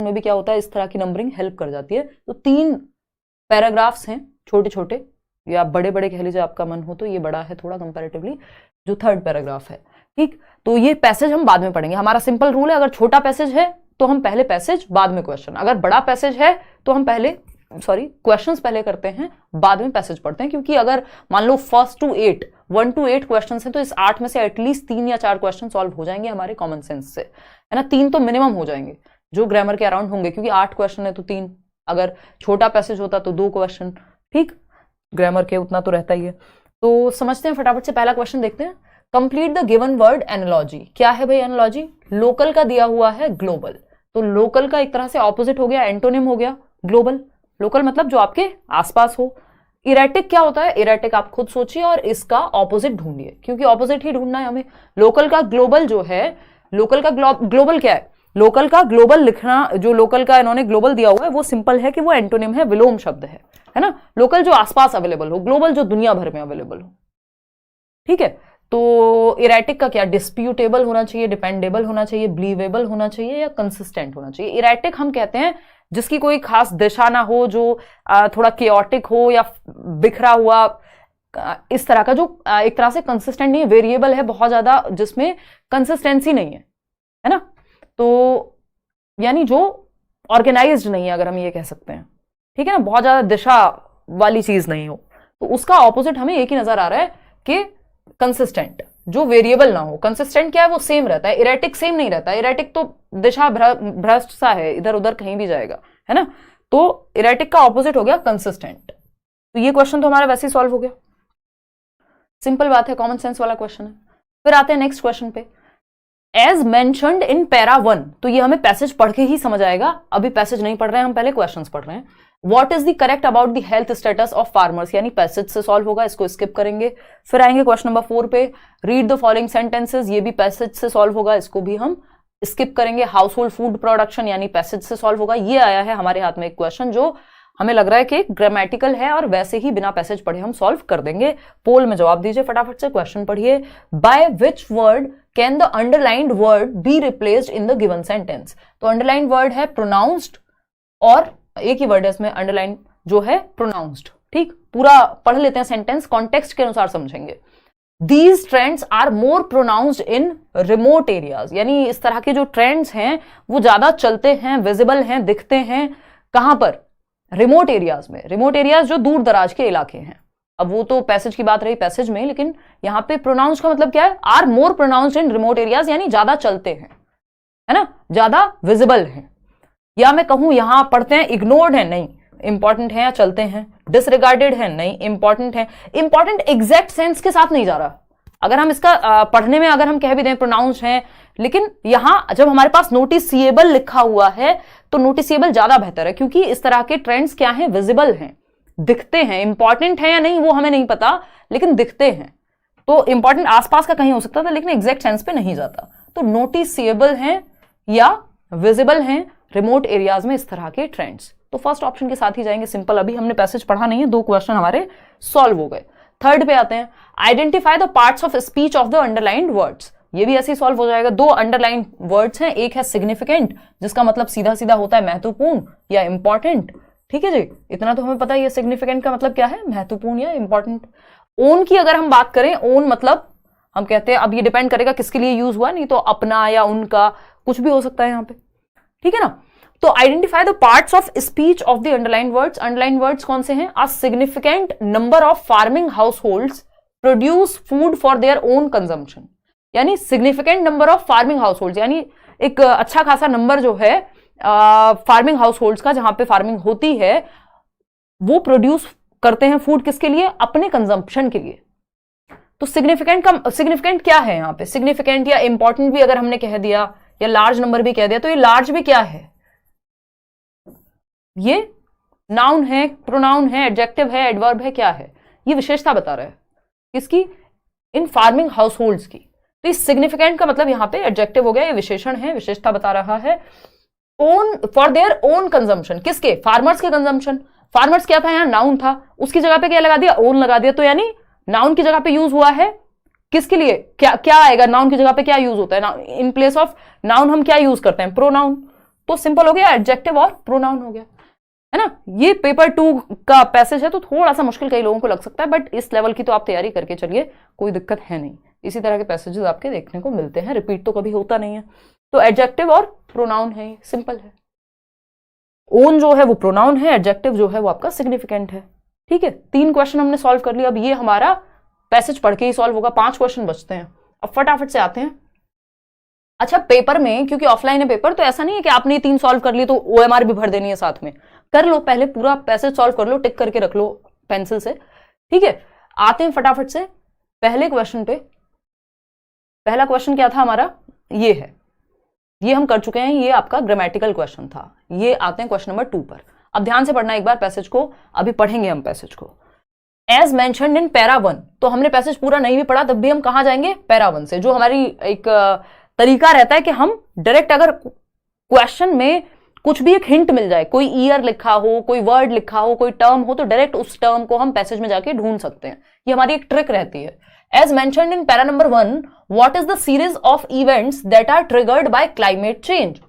में भी क्या होता है, इस तरह की नंबरिंग हेल्प कर जाती है। तो 3 पैराग्राफ्स हैं छोटे छोटे, या बड़े बड़े कह लीजिए आपका मन हो तो, ये बड़ा है थोड़ा कंपैरेटिवली, जो 3rd पैराग्राफ है। ठीक, तो ये पैसेज हम बाद में पढ़ेंगे। हमारा सिंपल रूल है, अगर छोटा पैसेज है तो हम पहले पैसेज बाद में क्वेश्चन, अगर बड़ा पैसेज है तो हम पहले क्वेश्चंस पहले करते हैं बाद में पैसेज पढ़ते हैं। क्योंकि अगर मान लो 1 to 8 क्वेश्चंस हैं तो इस 8 में से एटलीस्ट 3 या 4 क्वेश्चन सॉल्व हो जाएंगे हमारे कॉमन सेंस से, है ना। 3 तो मिनिमम हो जाएंगे जो ग्रामर के अराउंड होंगे, क्योंकि 8 क्वेश्चन है तो 3, अगर छोटा पैसेज होता तो 2 क्वेश्चन। ठीक, ग्रामर के उतना तो रहता ही है। तो समझते हैं फटाफट से, पहला क्वेश्चन देखते हैं। Complete the given word analogy. क्या है भाई एनालॉजी? लोकल का दिया हुआ है ग्लोबल, तो लोकल का एक तरह से ऑपोजिट हो गया, एंटोनिम हो गया ग्लोबल। लोकल मतलब जो आपके आसपास हो। इरेटिक क्या होता है? इरेटिक आप खुद सोचिए और इसका ऑपोजिट ढूंढिए, क्योंकि ऑपोजिट ही ढूंढना है हमें। लोकल का ग्लोबल जो है, लोकल का ग्लोबल क्या है? लोकल का ग्लोबल लिखना, जो लोकल का इन्होंने ग्लोबल दिया हुआ है वो सिंपल है कि वो एंटोनिम है, विलोम शब्द है ना। लोकल जो आसपास अवेलेबल हो, ग्लोबल जो दुनिया भर में अवेलेबल हो। ठीक है, तो इरेटिक का क्या? डिस्प्यूटेबल होना चाहिए, डिपेंडेबल होना चाहिए, बिलीवेबल होना चाहिए, या कंसिस्टेंट होना चाहिए। इरेटिक हम कहते हैं जिसकी कोई खास दिशा ना हो, जो थोड़ा केओटिक हो या बिखरा हुआ, इस तरह का, जो एक तरह से कंसिस्टेंट नहीं है, वेरिएबल है बहुत ज्यादा, जिसमें कंसिस्टेंसी नहीं है ना। तो यानी जो ऑर्गेनाइज्ड नहीं है, अगर हम ये कह सकते हैं, ठीक है ना, बहुत ज्यादा दिशा वाली चीज नहीं हो, तो उसका ऑपोजिट हमें एक ही नजर आ रहा है कि कंसिस्टेंट, जो वेरिएबल ना हो। कंसिस्टेंट क्या है? वो सेम रहता है। इरेटिक सेम नहीं रहता है, इरेटिक तो दिशा भ्रष्ट सा है, इधर उधर कहीं भी जाएगा, है ना। तो इरेटिक का ऑपोजिट हो गया कंसिस्टेंट। तो ये क्वेश्चन तो हमारा वैसे ही सॉल्व हो गया, सिंपल बात है, कॉमन सेंस वाला क्वेश्चन है। फिर आते हैं नेक्स्ट क्वेश्चन पे। एज मेंशन्ड इन पैरा 1, तो ये हमें पैसेज पढ़ के ही समझ आएगा, अभी पैसेज नहीं पढ़ रहे हैं हम, पहले क्वेश्चंस पढ़ रहे हैं। What is the correct about the health status of farmers, यानी पैसेज से सॉल्व होगा, इसको स्किप करेंगे। फिर आएंगे क्वेश्चन नंबर 4 पे, रीड द फॉलोइंग सेंटेंसेस, ये भी पैसेज से सॉल्व होगा, इसको भी हम स्किप करेंगे। हाउस होल्ड फूड प्रोडक्शन, यानी पैसेज से सॉल्व होगा। ये आया है हमारे हाथ में एक क्वेश्चन जो हमें लग रहा है कि ग्रामेटिकल है और वैसे ही बिना पैसेज पढ़े हम सॉल्व कर देंगे। पोल में जवाब दीजिए फटाफट से, क्वेश्चन पढ़िए। By which word can the underlined word be replaced in the given sentence. तो अंडरलाइंड वर्ड है प्रोनाउंस्ड, और एक ही वर्ड है इसमें अंडरलाइन जो है प्रोनाउंस्ड। ठीक, पूरा पढ़ लेते हैं सेंटेंस, कॉन्टेक्स्ट के अनुसार समझेंगे। These trends are more pronounced in remote areas, यानी इस तरह के जो ट्रेंड्स हैं वो ज्यादा चलते हैं, विजिबल हैं, दिखते हैं कहां पर? रिमोट एरियाज में। रिमोट एरियाज जो दूर दराज के इलाके हैं। अब वो तो पैसेज की बात रही पैसेज में, लेकिन यहां पे प्रोनाउंस का मतलब क्या है? Are more pronounced in remote areas, यानी ज्यादा चलते हैं, है ना, ज्यादा विजिबल हैं। या मैं कहूं यहां पढ़ते हैं इग्नोर्ड है, नहीं, इंपॉर्टेंट है, या चलते हैं। डिसरिगार्डेड है, नहीं, इंपॉर्टेंट है। इंपॉर्टेंट एग्जैक्ट सेंस के साथ नहीं जा रहा। अगर हम इसका पढ़ने में अगर हम कह भी दें प्रोनाउंस है, लेकिन यहां जब हमारे पास नोटिसिएबल लिखा हुआ है तो नोटिसिएबल ज्यादा बेहतर है, क्योंकि इस तरह के ट्रेंड्स क्या हैं? विजिबल हैं, दिखते हैं। इंपॉर्टेंट है या नहीं वो हमें नहीं पता, लेकिन दिखते हैं। तो इंपॉर्टेंट आसपास का कहीं हो सकता था, लेकिन एग्जैक्ट सेंस पे नहीं जाता। तो नोटिसिएबल हैं या विजिबल हैं रिमोट एरियाज में इस तरह के ट्रेंड्स। तो फर्स्ट ऑप्शन के साथ ही जाएंगे, सिंपल। अभी हमने पैसेज पढ़ा नहीं है, 2 क्वेश्चन हमारे सॉल्व हो गए। थर्ड पे आते हैं, identify the parts of speech of the underlined words. ये भी ऐसे ही सॉल्व हो जाएगा। 2 अंडरलाइन वर्ड्स हैं, एक है सिग्निफिकेंट, जिसका मतलब सीधा सीधा होता है महत्वपूर्ण या इंपॉर्टेंट। ठीक है जी, इतना तो हमें पता ही है सिग्निफिकेंट का मतलब क्या है, महत्वपूर्ण या इंपॉर्टेंट। ओन की अगर हम बात करें, ओन मतलब हम कहते हैं, अब ये डिपेंड करेगा किसके लिए यूज हुआ, नहीं तो अपना या उनका कुछ भी हो सकता है यहाँ पे। ठीक है ना। तो identify the parts of speech of the underline words. Underline words कौन से हैं? A significant number of farming households produce food for their own consumption, यानी significant number of farming households, यानी एक अच्छा खासा नंबर जो है फार्मिंग हाउस होल्ड्स का, जहां पे फार्मिंग होती है, वो प्रोड्यूस करते हैं फूड किसके लिए? अपने कंजम्पशन के लिए। तो सिग्निफिकेंट क्या है यहाँ पे? सिग्निफिकेंट या इंपॉर्टेंट भी अगर हमने कह दिया, या लार्ज नंबर भी कह दिया, तो ये लार्ज भी क्या है? ये नाउन है, प्रोनाउन है, एडजेक्टिव है, एडवर्ब है, क्या है? ये विशेषता बता रहा है किसकी? इन फार्मिंग हाउस होल्ड्स की। तो इस सिग्निफिकेंट का मतलब यहाँ पे एडजेक्टिव हो गया, ये विशेषण है, विशेषता बता रहा है। Own, for their own consumption, किसके? फार्मर्स के कंजम्पशन। फार्मर्स क्या था? यहाँ नाउन था, उसकी जगह पे क्या लगा दिया? ओन लगा दिया। तो यानी नाउन की जगह पे यूज हुआ है किसके लिए? क्या क्या आएगा? नाउन की जगह पे क्या यूज होता है? इन प्लेस ऑफ नाउन हम क्या यूज करते हैं? प्रोनाउन। तो सिंपल हो गया, एडजेक्टिव और प्रोनाउन हो गया, है ना। ये पेपर 2 का पैसेज है तो थोड़ा सा मुश्किल कई लोगों को लग सकता है, बट इस लेवल की तो आप तैयारी करके चलिए, कोई दिक्कत है नहीं। इसी तरह के पैसेजेस आपके देखने को मिलते हैं, रिपीट तो कभी होता नहीं है। तो एडजेक्टिव और प्रोनाउन है, सिंपल है। ओन जो है वो प्रोनाउन है, एडजेक्टिव जो है वो आपका सिग्निफिकेंट है। ठीक है, 3 क्वेश्चन हमने सॉल्व कर लिया। अब ये हमारा पैसेज पढ़ के ही सॉल्व होगा, 5 क्वेश्चन बचते हैं। अब फटाफट से आते हैं। अच्छा, पेपर में क्योंकि ऑफलाइन है पेपर, तो ऐसा नहीं है कि आपने 3 सॉल्व कर लिए तो OMR भी भर देनी है साथ में। कर लो, पहले पूरा पैसेज सॉल्व कर लो, टिक करके रख लो पेंसिल से। ठीक है, आते हैं फटाफट से पहले क्वेश्चन पे। पहला क्वेश्चन क्या था हमारा, ये है, ये हम कर चुके हैं, ये आपका ग्रामेटिकल क्वेश्चन था। ये आते हैं क्वेश्चन नंबर 2 पर। अब ध्यान से पढ़ना एक बार पैसेज को, अभी पढ़ेंगे हम पैसेज को। एज मेंशन्ड इन पैरा 1, तो हमने पैसेज पूरा नहीं भी पढ़ा तब भी हम कहां जाएंगे, पैरा 1 से। जो हमारी एक तरीका रहता है कि हम डायरेक्ट अगर क्वेश्चन में कुछ भी एक हिंट मिल जाए, कोई ईयर लिखा हो, कोई वर्ड लिखा हो, कोई टर्म हो, तो डायरेक्ट उस टर्म को हम पैसेज में जाके ढूंढ सकते हैं। ये हमारी एक ट्रिक रहती है। As mentioned in para number 1, what is the series of events that are triggered by climate change.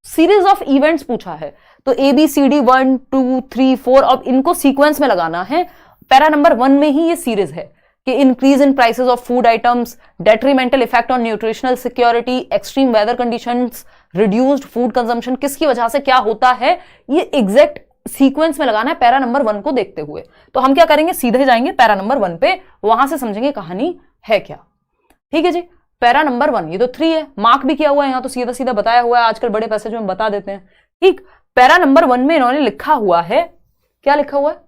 Series of events पूछा है, तो ABCD 1 2 3 4, अब इनको सीक्वेंस में लगाना है। पैरा नंबर 1 में ही ये सीरीज है कि increase in prices of food items, detrimental effect on nutritional security, extreme weather conditions, reduced food consumption, किसकी वजह से क्या होता है, ये एग्जैक्ट सीक्वेंस में लगाना है पैरा नंबर 1 को देखते हुए। तो हम क्या करेंगे, सीधे जाएंगे पैरा नंबर 1 पे, वहां से समझेंगे कहानी है क्या। ठीक है जी, पैरा नंबर 1, ये तो 3 है, मार्क भी किया हुआ है यहां, तो सीधा सीधा बताया हुआ है, आजकल बड़े पैसेज में बता देते हैं। ठीक, पैरा नंबर 1 में इन्होंने लिखा हुआ है, क्या लिखा हुआ है,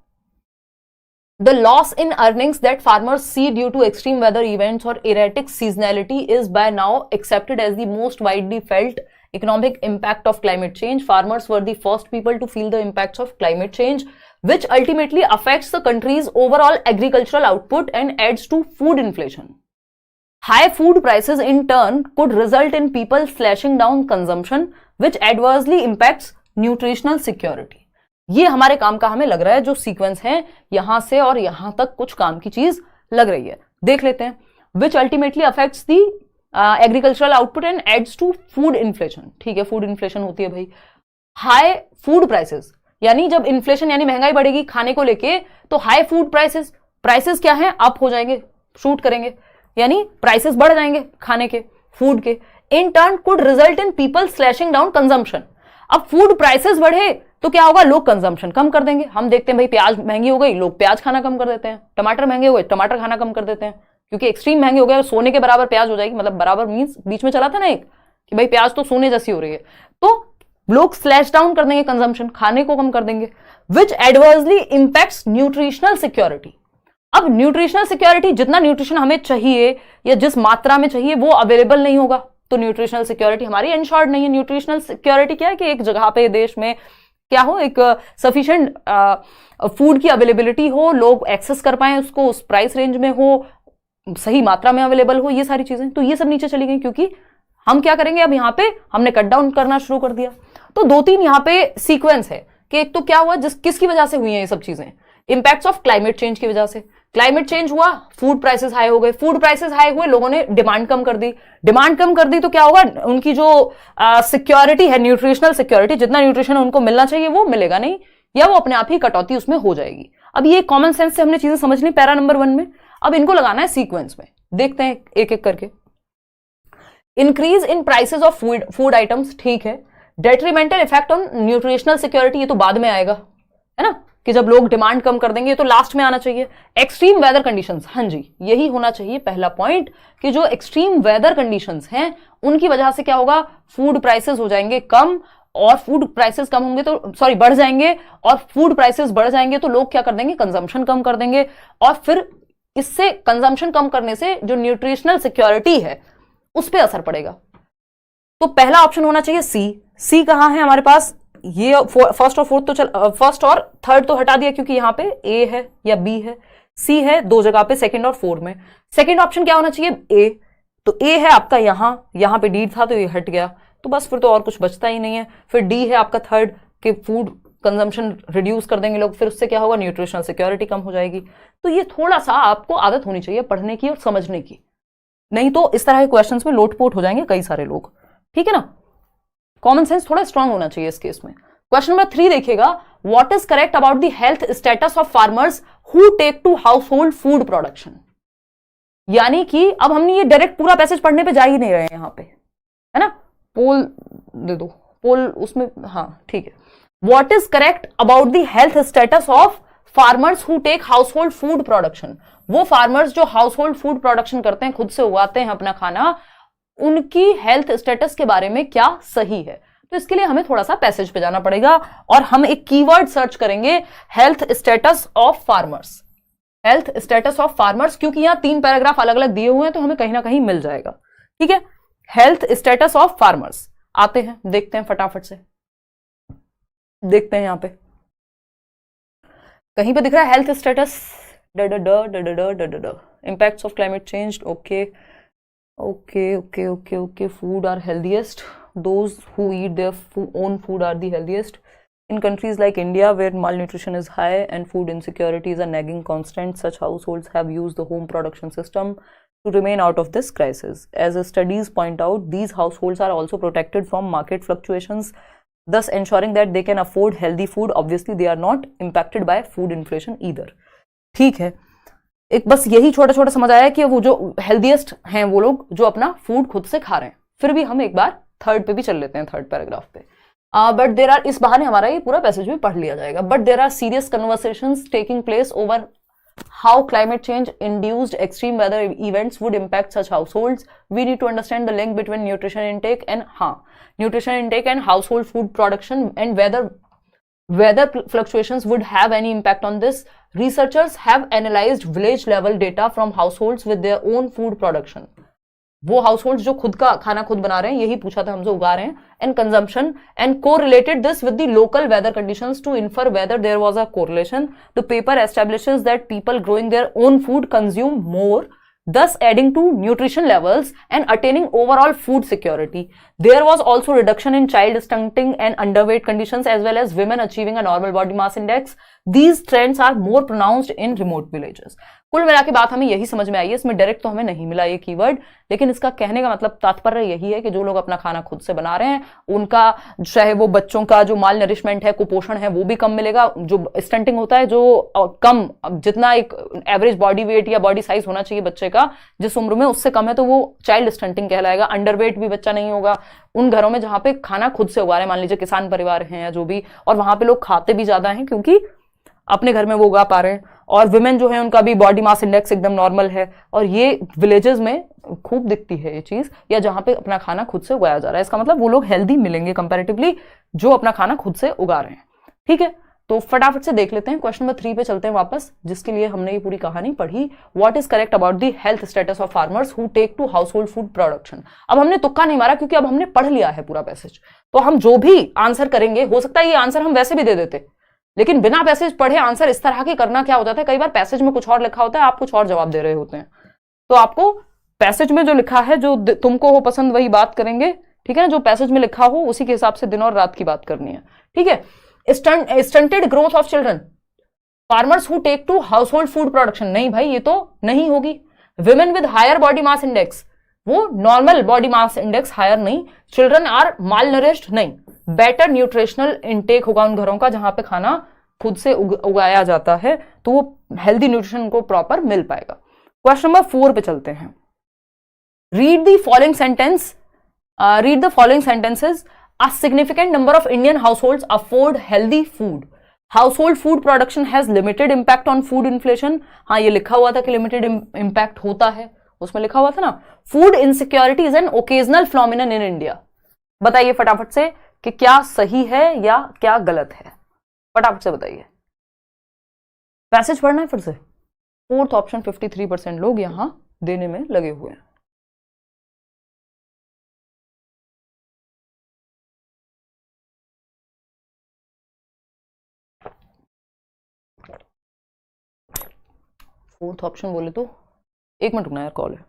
The loss in earnings that farmers see due to extreme weather events or erratic seasonality is by now accepted as the most widely felt economic impact of climate change. Farmers were the first people to feel the impacts of climate change, which ultimately affects the country's overall agricultural output and adds to food inflation. High food prices in turn could result in people slashing down consumption, which adversely impacts nutritional security. ये हमारे काम का हमें लग रहा है, जो sequence है यहां से और यहां तक कुछ काम की चीज लग रही है, देख लेते हैं। Which ultimately affects the agricultural output and adds to food inflation. ठीक है, फूड इन्फ्लेशन होती है भाई। हाई फूड प्राइसेस, यानी जब इन्फ्लेशन यानी महंगाई बढ़ेगी खाने को लेके, तो हाई फूड प्राइसेस, प्राइसेस क्या है, अप हो जाएंगे, शूट करेंगे, यानी प्राइसेस बढ़ जाएंगे खाने के, फूड के। In turn could result in people slashing down consumption. अब फूड प्राइसेस बढ़े तो क्या होगा, लोग कंजम्पशन कम कर देंगे। हम देखते हैं भाई प्याज महंगी हो गई, लोग प्याज खाना कम कर देते हैं, टमाटर महंगे हो गए, टमाटर खाना कम कर देते हैं, क्योंकि एक्सट्रीम महंगे हो गए, सोने के बराबर प्याज हो जाएगी। मतलब बराबर मींस बीच में चला था ना एक कि भाई प्याज तो सोने जैसी हो रही है, तो लोग स्लैश डाउन कर देंगे कंजम्पशन, खाने को कम कर देंगे। विच एडवर्सली इंपैक्ट्स न्यूट्रिशनल सिक्योरिटी। अब न्यूट्रिशनल सिक्योरिटी, जितना न्यूट्रिशन हमें चाहिए या जिस मात्रा में चाहिए वो अवेलेबल नहीं होगा, तो न्यूट्रिशनल सिक्योरिटी हमारी इंश्योर्ड नहीं है। न्यूट्रिशनल सिक्योरिटी क्या है कि एक जगह पे देश में क्या हो, एक सफिशिएंट फूड की अवेलेबिलिटी हो, लोग एक्सेस कर पाए उसको, उस प्राइस रेंज में हो, सही मात्रा में अवेलेबल हो, ये सारी चीजें। तो ये सब नीचे चली गई, क्योंकि हम क्या करेंगे, अब यहाँ पे हमने कट डाउन करना शुरू कर दिया। तो 2-3 यहाँ पे सीक्वेंस है कि एक तो क्या हुआ, किसकी वजह से हुई है ये सब चीजें, इंपैक्ट्स ऑफ क्लाइमेट चेंज की वजह से। क्लाइमेट चेंज हुआ, फूड प्राइसेस हाई हो गए, फूड प्राइसेस हाई हुए, लोगों ने डिमांड कम कर दी, डिमांड कम कर दी तो क्या होगा, उनकी जो सिक्योरिटी है, न्यूट्रिशनल सिक्योरिटी, जितना न्यूट्रिशन उनको मिलना चाहिए वो मिलेगा नहीं, या वो अपने आप ही कटौती उसमें हो जाएगी। अब ये कॉमन सेंस से हमने चीजें समझ ली पैरा नंबर 1 में। अब इनको लगाना है सीक्वेंस में, देखते हैं एक एक करके। Increase in prices of food items, ठीक है। Detrimental effect on nutritional security, ये तो बाद में आएगा, है ना, कि जब लोग डिमांड कम कर देंगे, तो लास्ट में आना चाहिए। एक्सट्रीम वेदर कंडीशंस, हाँ जी, यही होना चाहिए पहला पॉइंट, कि जो एक्सट्रीम वेदर कंडीशंस हैं उनकी वजह से क्या होगा, फूड प्राइसेस हो जाएंगे कम, और फूड प्राइसेस कम होंगे तो बढ़ जाएंगे, और फूड प्राइसेस बढ़ जाएंगे तो लोग क्या कर देंगे, कंजम्पशन कम कर देंगे, और फिर इससे कंजम्पशन कम करने से जो न्यूट्रिशनल सिक्योरिटी है उस पर असर पड़ेगा। तो पहला ऑप्शन होना चाहिए सी कहां है हमारे पास, ये फर्स्ट और फोर्थ तो फर्स्ट और थर्ड तो हटा दिया क्योंकि यहां पे ए है या बी है, सी है 2 जगह पे, सेकंड और 4 में। सेकंड ऑप्शन क्या होना चाहिए, ए, तो ए है आपका यहां पे डी था तो ये हट गया, तो बस फिर तो और कुछ बचता ही नहीं है। फिर डी है आपका थर्ड, कि फूड कंजम्पशन रिड्यूस कर देंगे लोग, फिर उससे क्या होगा, न्यूट्रिशनल सिक्योरिटी कम हो जाएगी। तो ये थोड़ा सा आपको आदत होनी चाहिए पढ़ने की और समझने की, नहीं तो इस तरह के क्वेश्चंस में लोटपोट हो जाएंगे कई सारे लोग, ठीक है ना। कॉमन सेंस थोड़ा स्ट्रांग होना चाहिए इस केस में। क्वेश्चन नंबर 3 देखिएगा, what is correct about the health status of farmers who take to household food production. यानी कि अब हमने ये डायरेक्ट पूरा पैसेज पढ़ने पे जा ही नहीं रहे यहां पे, है ना, पोल दे दो, पोल उसमें, हाँ ठीक है। What is correct about the health status of farmers who take household food production. वो फार्मर्स जो हाउस होल्ड फूड प्रोडक्शन करते हैं, खुद से उगाते हैं अपना खाना, उनकी हेल्थ स्टेटस के बारे में क्या सही है। तो इसके लिए हमें थोड़ा सा पैसेज पे जाना पड़ेगा और हम एक कीवर्ड सर्च करेंगे, health status of farmers. Health status of farmers, क्योंकि यहां 3 पैराग्राफ अलग अलग दिए हुए हैं तो हमें कहीं ना कहीं मिल जाएगा। ठीक है, हेल्थ स्टेटस ऑफ फार्मर्स आते हैं, देखते हैं फटाफट से, देखते हैं यहां पे कहीं पे दिख रहा है health status, impacts of climate change. Okay. Food are healthiest. Those who eat their own food are the healthiest. In countries like India, where malnutrition is high and food insecurity is a nagging constant, such households have used the home production system to remain out of this crisis. As the studies point out, these households are also protected from market fluctuations, thus ensuring that they can afford healthy food. Obviously, they are not impacted by food inflation either. ठीक है, एक बस यही छोटा छोटा समझ आया कि वो जो हेल्दीएस्ट हैं वो लोग जो अपना फूड खुद से खा रहे हैं। फिर भी हम एक बार थर्ड पे भी चल लेते हैं, थर्ड पैराग्राफ पे। बट देर आर, इस बहाने हमारा ये पूरा पैसेज भी पढ़ लिया जाएगा। But there are serious conversations taking place over how climate change induced extreme weather events would impact such households. We need to understand the link between nutrition intake and household food production, and whether weather fluctuations would have any impact on this. Researchers have analyzed village level data from households with their own food production. वो household जो खुद का खाना खुद बना रहे हैं, यही पूछा था हमसे, उगा रहे हैं, and consumption, and correlated this with the local weather conditions to infer whether there was a correlation. The paper establishes that people growing their own food consume more, thus adding to nutrition levels and attaining overall food security. There was also reduction in child stunting and underweight conditions, as well as women achieving a normal body mass index. These trends are more pronounced in remote villages. कुल मिला के बात हमें यही समझ में आई है, इसमें डायरेक्ट तो हमें नहीं मिला ये कीवर्ड, लेकिन इसका कहने का मतलब तात्पर्य यही है कि जो लोग अपना खाना खुद से बना रहे हैं, उनका चाहे वो बच्चों का जो माल नरिशमेंट है, कुपोषण है, वो भी कम मिलेगा। जो स्टंटिंग होता है, जो कम, जितना एक एवरेज बॉडी वेट या बॉडी साइज होना चाहिए बच्चे का जिस उम्र में, उससे कम है तो वो चाइल्ड स्टंटिंग कहलाएगा। अंडरवेट भी बच्चा नहीं होगा उन घरों में जहां पे खाना खुद से उगा रहे हैं, मान लीजिए किसान परिवार हैं या जो भी, और वहां पे लोग खाते भी ज्यादा हैं क्योंकि अपने घर में वो उगा पा रहे हैं। और विमेन जो है उनका भी बॉडी मास इंडेक्स एकदम नॉर्मल है, और ये विलेजेस में खूब दिखती है ये चीज, या जहां पे अपना खाना खुद से उगाया जा रहा है। इसका मतलब वो लोग हेल्दी मिलेंगे कंपैरेटिवली जो अपना खाना खुद से उगा रहे हैं। ठीक है, तो फटाफट से देख लेते हैं, क्वेश्चन नंबर 3 पे चलते हैं वापस, जिसके लिए हमने ये पूरी कहानी पढ़ी। What is correct about the health status of farmers who take to household food production. अब हमने तुक्का नहीं मारा क्योंकि अब हमने पढ़ लिया है पूरा पैसेज, तो हम जो भी आंसर करेंगे, हो सकता है ये आंसर हम वैसे भी दे देते, लेकिन बिना पैसेज पढ़े आंसर इस तरह के करना क्या होता है, कई बार पैसेज में कुछ और लिखा होता है, आप कुछ और जवाब दे रहे होते हैं। तो आपको पैसेज में जो लिखा है, जो तुमको हो पसंद वही बात करेंगे, ठीक है ना, जो पैसेज में लिखा हो उसी के हिसाब से दिन और रात की बात करनी है। ठीक है, stunted growth of children, farmers who take to household food production, नहीं भाई ये तो नहीं होगी। Women with higher body mass index, वो normal body mass index higher नहीं। चिल्ड्रन आर माल नरिश्ड, नहीं। बेटर न्यूट्रिशनल इनटेक होगा उन घरों का जहां पे खाना खुद से उगाया जाता है, तो वो हेल्दी न्यूट्रिशन को प्रॉपर मिल पाएगा। क्वेश्चन नंबर 4 पे चलते हैं। Read the following sentence, read the following sentences. A significant number of Indian households afford healthy food. Household food production has limited impact on food inflation. हाँ, ये लिखा हुआ था कि limited impact होता है, उसमें लिखा हुआ था ना। Food insecurity is an occasional phenomenon in India. बताइए फटाफट से कि क्या सही है या क्या गलत है, फटाफट से बताइए। पैसेज पढ़ना है फिर से। फोर्थ ऑप्शन 53% लोग यहां देने में लगे हुए हैं। फोर्थ ऑप्शन बोले तो, एक मिनट रुकना यार, कॉल है।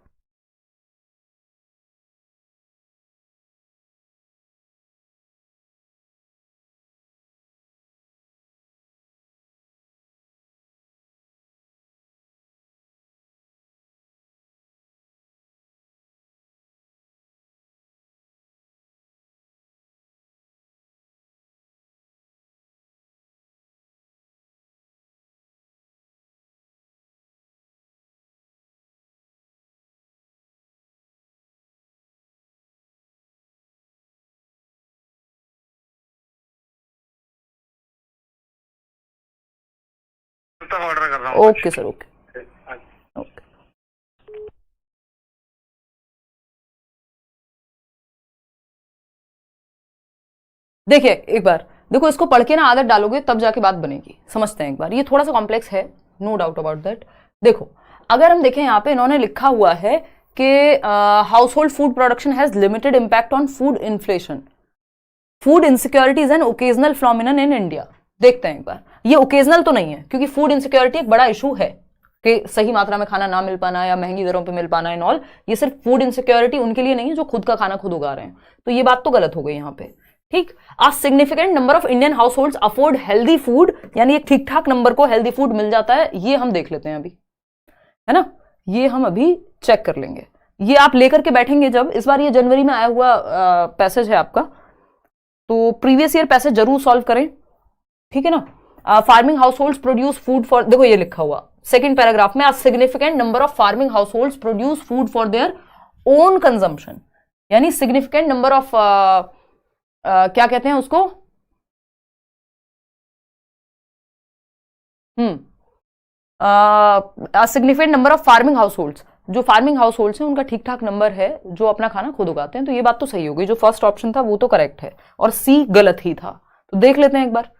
तब ऑर्डर कर रहा हूँ। Okay sir, okay okay. देखिए एक बार, देखो इसको पढ़ के ना आदत डालोगे तब जाके बात बनेगी। समझते हैं एक बार, ये थोड़ा सा कॉम्प्लेक्स है, नो डाउट अबाउट दैट। देखो अगर हम देखें यहाँ पे इन्होंने लिखा हुआ है कि house hold food production has limited impact on food inflation, food insecurity is an occasional phenomenon in India. देखते हैं एक बार, ये ओकेजनल तो नहीं है क्योंकि फूड इनसिक्योरिटी एक बड़ा इशू है कि सही मात्रा में खाना ना मिल पाना या महंगी दरों पे मिल पाना एंड ऑल। ये सिर्फ फूड इनसिक्योरिटी उनके लिए नहीं है जो खुद का खाना खुद उगा रहे हैं, तो ये बात तो गलत हो गई यहाँ पे। ठीक, a significant number of Indian household afford healthy food, यानी एक ठीक ठाक नंबर को हेल्दी फूड मिल जाता है, ये हम देख लेते हैं अभी, है ना, ये हम अभी चेक कर लेंगे। ये आप लेकर के बैठेंगे जब, इस बार ये जनवरी में आया हुआ पैसेज है आपका, तो प्रीवियस ईयर पैसेज जरूर सॉल्व करें, ठीक है ना। Farming house hold produce food for, देखो ये लिखा हुआ सेकेंड पैराग्राफ में, significant number of farming house hold produce food for their own consumption, यानी सिग्निफिकेंट नंबर ऑफ क्या कहते हैं उसको, significant number of farming house holds, जो फार्मिंग हाउस होल्ड्स हैं उनका ठीक ठाक नंबर है जो अपना खाना खुद उगाते हैं। तो ये बात तो सही हो गई, जो फर्स्ट ऑप्शन था वो तो करेक्ट है और सी गलत ही था। तो देख लेते हैं एक बार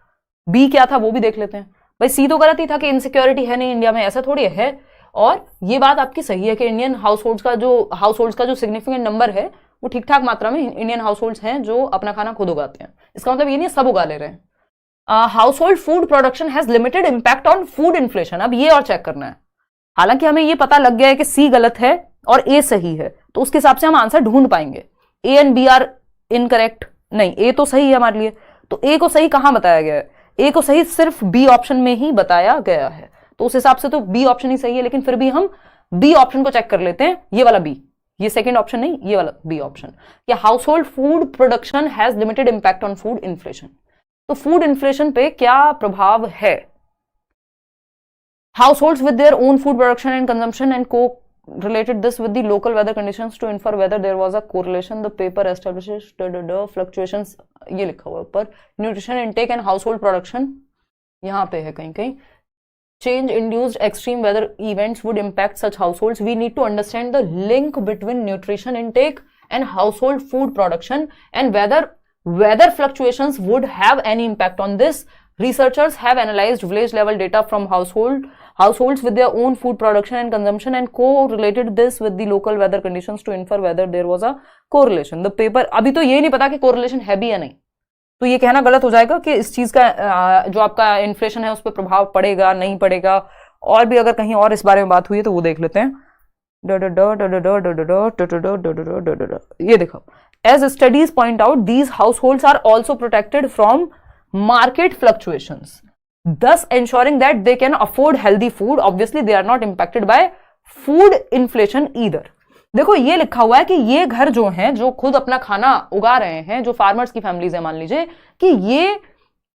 बी क्या था वो भी देख लेते हैं। भाई सी तो गलत ही था कि इनसिक्योरिटी है नहीं इंडिया में, ऐसा थोड़ी है। और ये बात आपकी सही है कि इंडियन हाउस होल्ड्स का जो सिग्निफिकेंट नंबर है वो ठीक ठाक मात्रा में इंडियन हाउस होल्ड्स हैं जो अपना खाना खुद उगाते हैं। इसका मतलब ये नहीं सब उगा ले रहे हैं। House hold food production has limited impact on food inflation, अब ये और चेक करना है। हालांकि हमें ये पता लग गया है कि सी गलत है और ए सही है, तो उसके हिसाब से हम आंसर ढूंढ पाएंगे। A and B are incorrect, नहीं ए तो सही है हमारे लिए, तो ए को सही कहां बताया गया है, ए को सही सिर्फ बी ऑप्शन में ही बताया गया है, तो उस हिसाब से तो बी ऑप्शन ही सही है। लेकिन फिर भी हम बी ऑप्शन को चेक कर लेते हैं, ये वाला बी, ये सेकंड ऑप्शन नहीं, ये वाला बी ऑप्शन, कि house hold food production has limited impact on food inflation. तो फूड इन्फ्लेशन पे क्या प्रभाव है? Households with their own food production and consumption and co-related this with the local weather conditions to infer whether there was a correlation. The paper establishes fluctuations, ये लिखा हुआ ऊपर, nutrition intake and household production, यहाँ पे है कहीं कहीं, change induced extreme weather events would impact such households. We need to understand the link between nutrition intake and household food production and whether weather fluctuations would have any impact on this. Researchers have analyzed village level data from households with their own food production and consumption and correlated this with the local weather conditions to infer whether there was a correlation. The paper, अभी तो ये नहीं पता कि correlation है भी या नहीं, तो ये कहना गलत हो जाएगा कि इस चीज का जो आपका इन्फ्लेशन है उस पर प्रभाव पड़ेगा नहीं पड़ेगा। और भी अगर कहीं और इस बारे में बात हुई है तो वो देख लेते हैं। ये देखो, as studies point out, these households are also protected from market fluctuations, thus ensuring that they can afford healthy food. Obviously they are not impacted by food inflation either. देखो ये लिखा हुआ है कि ये घर जो हैं, जो खुद अपना खाना उगा रहे हैं, जो फार्मर्स की फैमिलीज है, मान लीजिए कि ये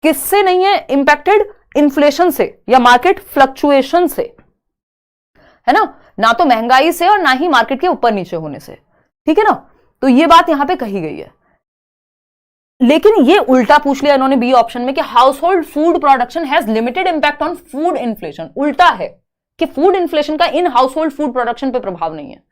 किससे नहीं है इंपैक्टेड, इन्फ्लेशन से या मार्केट फ्लक्चुएशन से, है ना, ना तो महंगाई से और ना ही मार्केट के ऊपर नीचे होने से, ठीक है ना। तो ये बात यहां पे कही गई है। लेकिन ये उल्टा पूछ लिया इन्होंने बी ऑप्शन में कि house hold food production has limited impact on food inflation. उल्टा है कि फूड इन्फ्लेशन का in house hold food production पे प्रभाव नहीं है।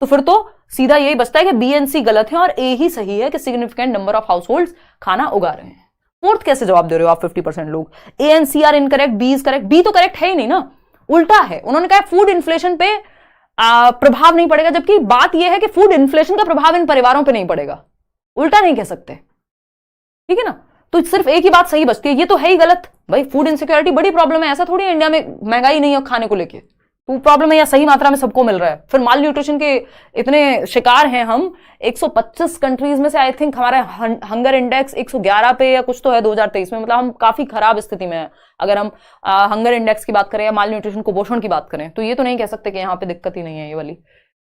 तो फिर तो सीधा यही बचता है कि बी एंड सी गलत है और ए ही सही है कि significant number of house hold खाना उगा रहे हैं। फोर्थ कैसे जवाब दे रहे हो आप 50% लोग? A and C are incorrect, B is correct. B तो करेक्ट है ही नहीं ना, उल्टा है। उन्होंने कहा फूड इन्फ्लेशन पे प्रभाव नहीं पड़ेगा, जबकि बात यह है कि फूड इन्फ्लेशन का प्रभाव इन परिवारों पर नहीं पड़ेगा। उल्टा नहीं कह सकते, ठीक है ना। तो सिर्फ एक ही बात सही बचती है, ये तो है ही गलत। भाई फूड इनसिक्योरिटी बड़ी प्रॉब्लम है, ऐसा थोड़ी है इंडिया में महंगाई नहीं है खाने को लेके, तो प्रॉब्लम है या सही मात्रा में सबको मिल रहा है। फिर माल न्यूट्रिशन के इतने शिकार हैं हम। 125 कंट्रीज में से आई थिंक हमारा हंगर इंडेक्स 111 पे या कुछ तो है 2023 में, मतलब हम काफी खराब स्थिति में है। अगर हम हंगर इंडेक्स की बात करें या माल न्यूट्रिशन कुपोषण की बात करें, तो ये तो नहीं कह सकते कि यहाँ पे दिक्कत ही नहीं है ये वाली,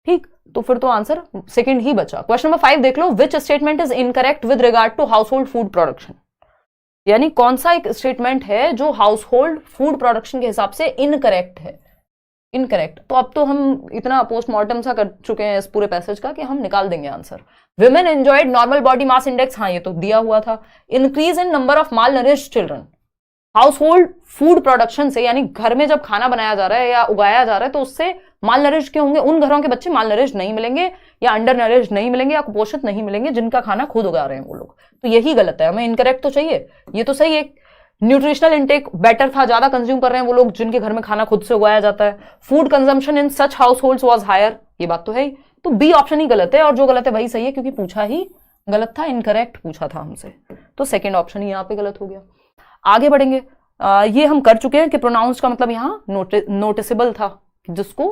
ठीक। तो फिर तो आंसर सेकंड ही बचा। क्वेश्चन नंबर 5 देख लो, which statement is incorrect with regard to household food production, यानी कौन सा एक स्टेटमेंट है जो हाउस होल्ड फूड प्रोडक्शन के हिसाब से इनकरेक्ट है। इनकरेक्ट, तो अब तो हम इतना पोस्टमार्टम सा कर चुके हैं इस पूरे पैसेज का कि हम निकाल देंगे answer. Women enjoyed normal body mass index, हाँ ये तो दिया हुआ था। Increase in number of mall nourished children, house hold food production से, यानी घर में जब खाना बनाया जा रहा है या उगाया जा रहा है तो उससे माल नरिश क्यों होंगे? उन घरों के बच्चे माल नरिश नहीं मिलेंगे या अंडर नरिश नहीं मिलेंगे या कुपोषित नहीं मिलेंगे जिनका खाना खुद उगा रहे हैं वो लोग। तो यही गलत है, हमें इनकरेक्ट तो चाहिए। ये तो सही है, न्यूट्रिशनल इंटेक बेटर था, ज्यादा कंज्यूम कर रहे हैं वो लोग जिनके घर में खाना खुद से उगाया जाता है। Food consumption in such households was higher, ये बात तो है ही। तो बी ऑप्शन ही गलत है, और जो गलत है वही सही है क्योंकि पूछा ही गलत था, इनकरेक्ट पूछा था हमसे। तो सेकेंड ऑप्शन ही यहाँ पे गलत हो गया। आगे बढ़ेंगे। ये हम कर चुके हैं कि प्रोनाउंस का मतलब यहाँ नोटिसेबल था, जिसको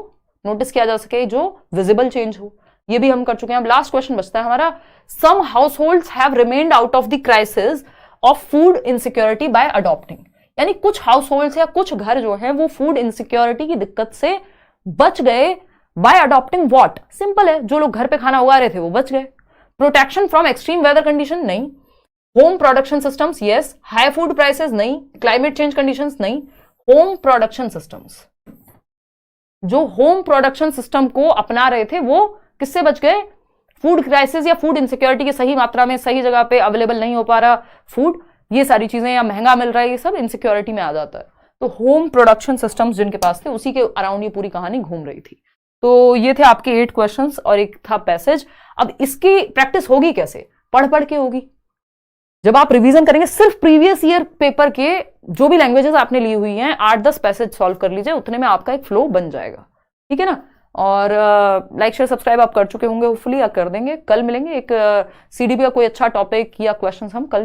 नोटिस किया जा सके, जो विजिबल चेंज हो, ये भी हम कर चुके हैं। अब लास्ट क्वेश्चन बचता है हमारा, some households have remained out of the crisis of food insecurity by adopting, यानी कुछ हाउस होल्ड्स या कुछ घर जो है वो फूड इनसिक्योरिटी की दिक्कत से बच गए बाय अडॉप्टिंग व्हाट? सिंपल है, जो लोग घर पे खाना उगा रहे थे वो बच गए। Protection from extreme weather condition, नहीं। Home production systems, yes. High food prices, नहीं। क्लाइमेट चेंज कंडीशंस, नहीं। होम प्रोडक्शन सिस्टम्स, जो होम प्रोडक्शन सिस्टम को अपना रहे थे वो किससे बच गए? फूड क्राइसिस या फूड इनसिक्योरिटी की सही मात्रा में सही जगह पे अवेलेबल नहीं हो पा रहा फूड, ये सारी चीजें, या महंगा मिल रहा है, ये सब इनसिक्योरिटी में आ जाता है। तो होम प्रोडक्शन सिस्टम्स जिनके पास थे उसी के अराउंड ये पूरी कहानी घूम रही थी। तो ये थे आपके 8 क्वेश्चंस और एक था पैसेज। अब इसकी प्रैक्टिस होगी कैसे? पढ़ पढ़ के होगी। जब आप रिवीजन करेंगे सिर्फ प्रीवियस ईयर पेपर के जो भी लैंग्वेजेस आपने ली हुई हैं 8-10 पैसेज सॉल्व कर लीजिए, उतने में आपका एक फ्लो बन जाएगा, ठीक है ना। और लाइक शेयर सब्सक्राइब आप कर चुके होंगे होपफुली, या कर देंगे। कल मिलेंगे एक CDP का कोई अच्छा टॉपिक या क्वेश्चंस हम कल